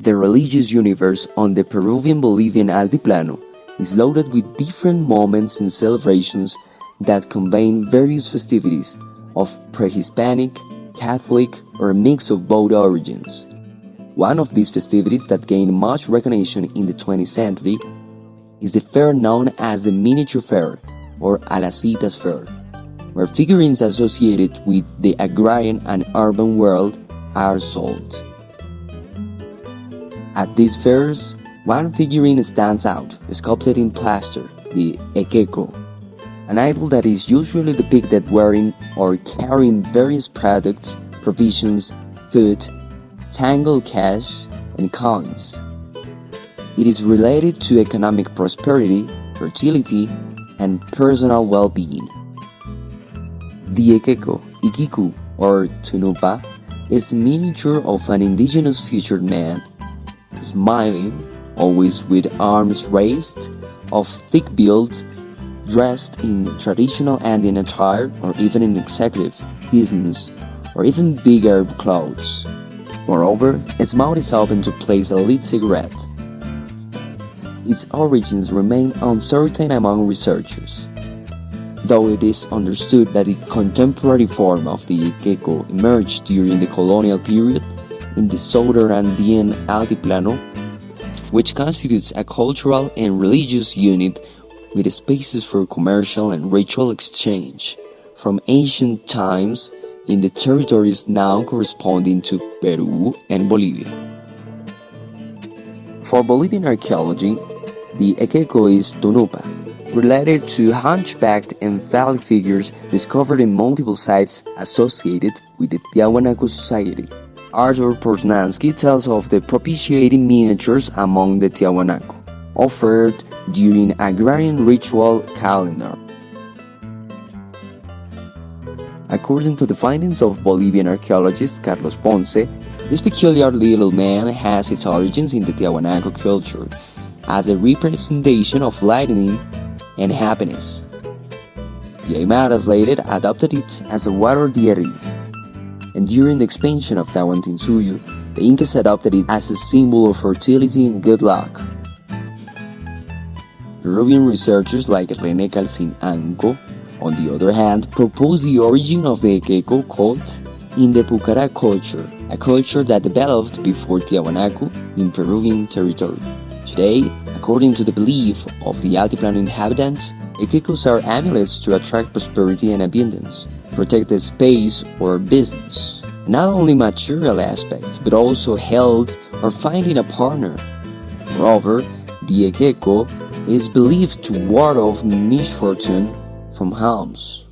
The religious universe on the Peruvian-Bolivian Altiplano is loaded with different moments and celebrations that combine various festivities of pre-Hispanic, Catholic, or a mix of both origins. One of these festivities that gained much recognition in the 20th century is the fair known as the Miniature Fair, or Alasitas Fair, where figurines associated with the agrarian and urban world are sold. At these fairs, one figurine stands out, sculpted in plaster, the Ekeko, an idol that is usually depicted wearing or carrying various products, provisions, food, tangled cash, and coins. It is related to economic prosperity, fertility, and personal well-being. The Ekeko, Ikiku, or Tunupa, is a miniature of an indigenous featured man, smiling, always with arms raised, of thick build, dressed in traditional Andean attire or even in executive, business, or even bigger clothes. Moreover, its mouth is open to place a lit cigarette. Its origins remain uncertain among researchers, though it is understood that the contemporary form of the Ekeko emerged during the colonial period in the southern Andean Altiplano, which constitutes a cultural and religious unit with spaces for commercial and ritual exchange from ancient times in the territories now corresponding to Peru and Bolivia. For Bolivian archaeology, the Ekeko is Tunupa, related to hunchbacked and phallic figures discovered in multiple sites associated with the Tiahuanaco society. Arthur Porznansky tells of the propitiating miniatures among the Tiahuanaco, offered during agrarian ritual calendar. According to the findings of Bolivian archaeologist Carlos Ponce, this peculiar little man has its origins in the Tiahuanaco culture as a representation of lightning and happiness. The Aymaras later adopted it as a water deity, and during the expansion of Tahuantinsuyo, the Incas adopted it as a symbol of fertility and good luck. Peruvian researchers like René Calcín Anco, on the other hand, proposed the origin of the Ekeko cult in the Pucará culture, a culture that developed before Tiahuanaco in Peruvian territory. Today, according to the belief of the Altiplano inhabitants, Ekekos are amulets to attract prosperity and abundance, protect the space or business. Not only material aspects, but also health or finding a partner. Moreover, the Ekeko is believed to ward off misfortune from homes.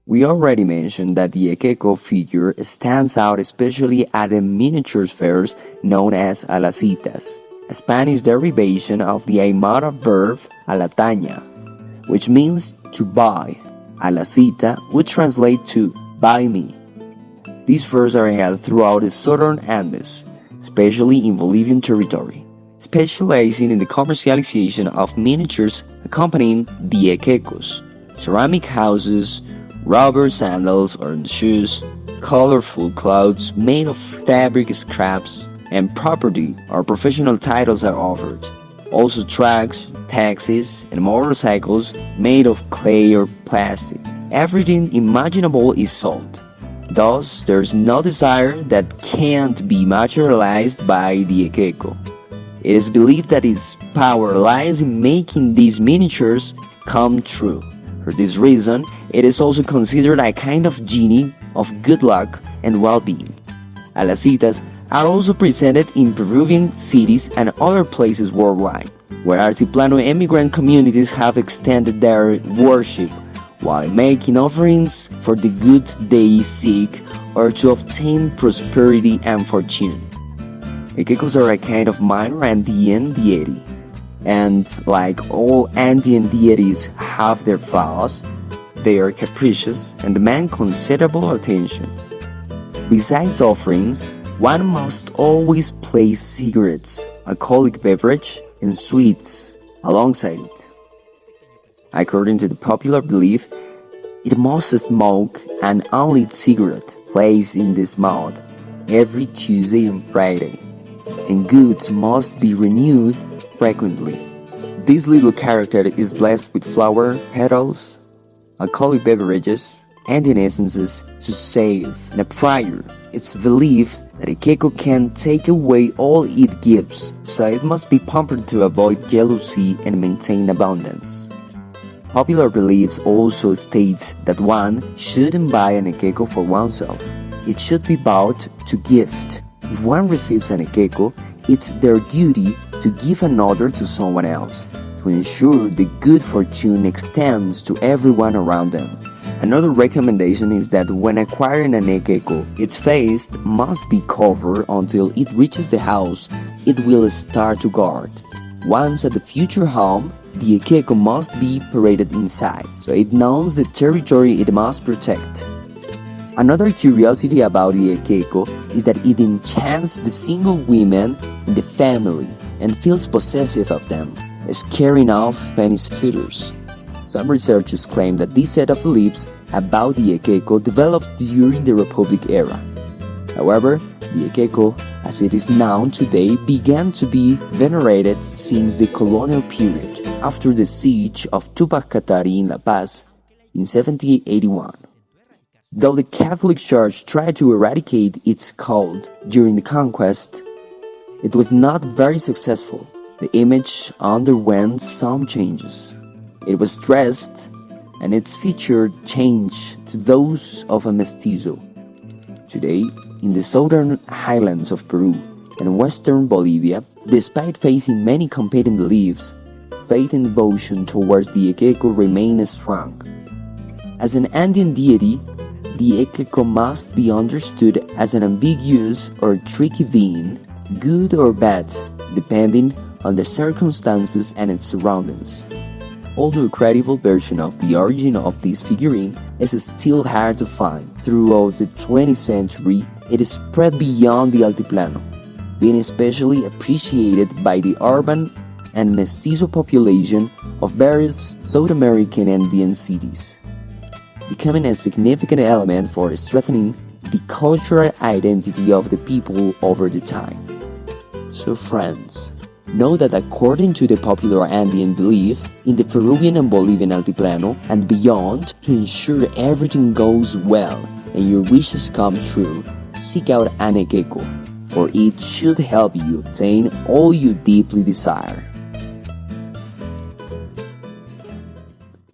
We already mentioned that the Ekeko figure stands out especially at the miniatures fairs known as Alasitas, a Spanish derivation of the Aymara verb alataña, which means to buy. Alasita would translate to buy me. These fairs are held throughout the southern Andes, especially in Bolivian territory, specializing in the commercialization of miniatures accompanying the Ekekos, ceramic houses, rubber sandals or shoes, colorful clothes made of fabric scraps, and property or professional titles are offered. Also trucks, taxis, and motorcycles made of clay or plastic. Everything imaginable is sold. Thus, there's no desire that can't be materialized by the Ekeko. It is believed that its power lies in making these miniatures come true. For this reason, it is also considered a kind of genie of good luck and well-being. Alasitas are also presented in Peruvian cities and other places worldwide, where Altiplano immigrant communities have extended their worship while making offerings for the good they seek or to obtain prosperity and fortune. Ekekos are a kind of minor Andean deity, and like all Andean deities have their flaws, they are capricious and demand considerable attention. Besides offerings, one must always place cigarettes, alcoholic beverage, and sweets alongside it. According to the popular belief, it must smoke an unlit cigarette placed in this mouth every Tuesday and Friday, and goods must be renewed frequently. This little character is blessed with flower, petals, alcoholic beverages, and in essences to save. In a prayer, it's believed that a gecko can take away all it gives, so it must be pampered to avoid jealousy and maintain abundance. Popular beliefs also state that one shouldn't buy an gecko for oneself. It should be bought to gift. If one receives an gecko, it's their duty to give another to someone else, to ensure the good fortune extends to everyone around them. Another recommendation is that when acquiring an gecko, its face must be covered until it reaches the house it will start to guard. Once at the future home, the gecko must be paraded inside, so it knows the territory it must protect. Another curiosity about the gecko is that it enchants the single women in the family and feels possessive of them, scaring off many suitors. Some researchers claim that this set of beliefs about the gecko developed during the Republic era. However, the gecko, as it is known today, began to be venerated since the colonial period, after the siege of Tupac Katari in La Paz in 1781. Though the Catholic Church tried to eradicate its cult during the conquest, it was not very successful. The image underwent some changes. It was dressed, and its feature changed to those of a mestizo. Today, in the southern highlands of Peru and western Bolivia, despite facing many competing beliefs, faith and devotion towards the gecko remain strong. As an Andean deity, the gecko must be understood as an ambiguous or tricky being, good or bad, depending on the circumstances and its surroundings. Although a credible version of the origin of this figurine is still hard to find, throughout the 20th century it spread beyond the Altiplano, being especially appreciated by the urban and mestizo population of various South American Andean cities, becoming a significant element for strengthening the cultural identity of the people over the time. So friends, know that according to the popular Andean belief, in the Peruvian and Bolivian Altiplano and beyond, to ensure everything goes well and your wishes come true, seek out an gecko, for it should help you attain all you deeply desire.